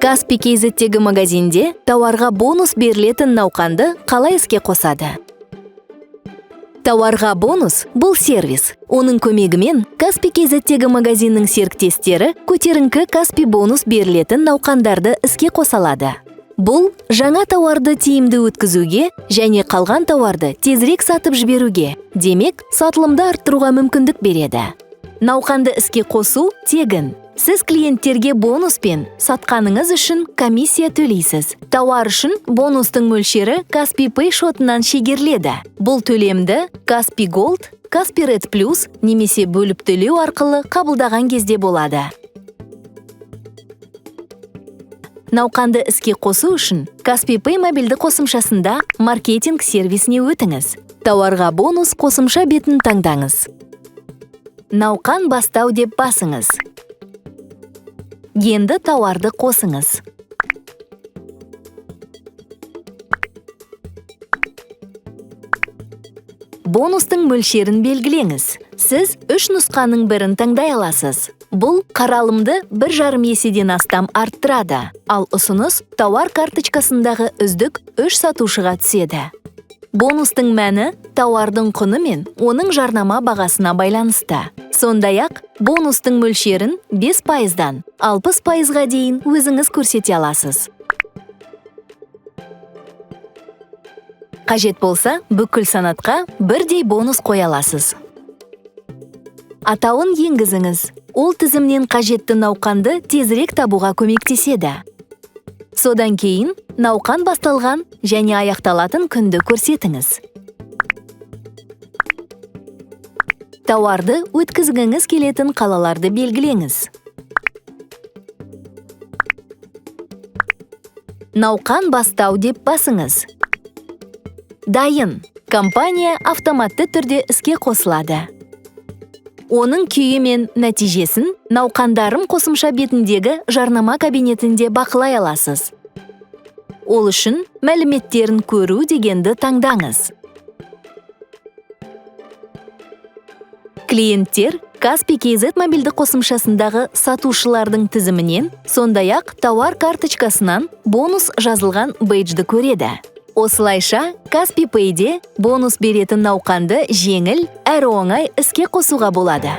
Каспий KZ'тегі магазинде тауарға бонус берілетін науқанды қалай іске қосады? Тауарға бонус – бұл сервис. Оның көмегімен Каспий KZ'тегі магазиннің серіктестері көтеріңкі Каспий бонус берілетін науқандарды іске қосалады. Бұл жаңа тауарды тиімді өткізуге және қалған тауарды тезірек сатып жіберуге, демек, сатылымды арттыруға мүмкіндік береді. Науқанды іске қосу тегін. Сіз клиенттерге бонуспен сатқаныңыз үшін комиссия төлейсіз. Тауар үшін бонустың мөлшері Каспий Pay шотынан шегеріледі. Бұл төлемді Каспий Gold, Каспий Red Plus немесе бөліп төлеу арқылы қабылдаған кезде болады. Науқанды іске қосу үшін Каспий Pay мобильді қосымшасында маркетинг сервисіне өтіңіз. Тауарға бонус қосымша бетін таңдаңыз. Науқан бастау деп басыңыз. Енді тауарды қосыңыз. Бонустың мөлшерін белгілеңіз. Сіз 3 нұсқаның бірін таңдай аласыз. Бұл қаралымды 1,5 еседен астам арттырады, ал ұсыныс тауар карточкасындағы үздік 3 сатушыға түседі. Бонустың мәні тауардың құны мен оның жарнама бағасына байланысты. Сондай-ақ, бонустың мөлшерін 5%-дан 60%-ға дейін өзіңіз көрсете аласыз. Қажет болса, бүкіл санатқа бірдей бонус қоя аласыз. Атауын енгізіңіз. Ол тізімнен қажетті науқанды тезірек табуға көмектеседі. Содан кейін, науқан басталған және аяқталатын күнді көрсетіңіз. Тауарды өткізгіңіз келетін қалаларды белгілеңіз. Науқан бастау деп басыңыз. Дайын. Компания автоматты түрде іске қосылады. Оның күйі мен нәтижесін науқандарым қосымша бетіндегі жарнама кабинетінде бақылай аласыз. Ол үшін мәліметтерін көру дегенді таңдаңыз. Клиенттер Каспий KZ мобильді қосымшасындағы сатушылардың тізімінен, сондай-ақ тауар карточкасынан бонус жазылған бейджді көреді. Осылайша, Каспий Pay'де бонус беретін науқанды жеңіл, әрі оңай іске қосуға болады.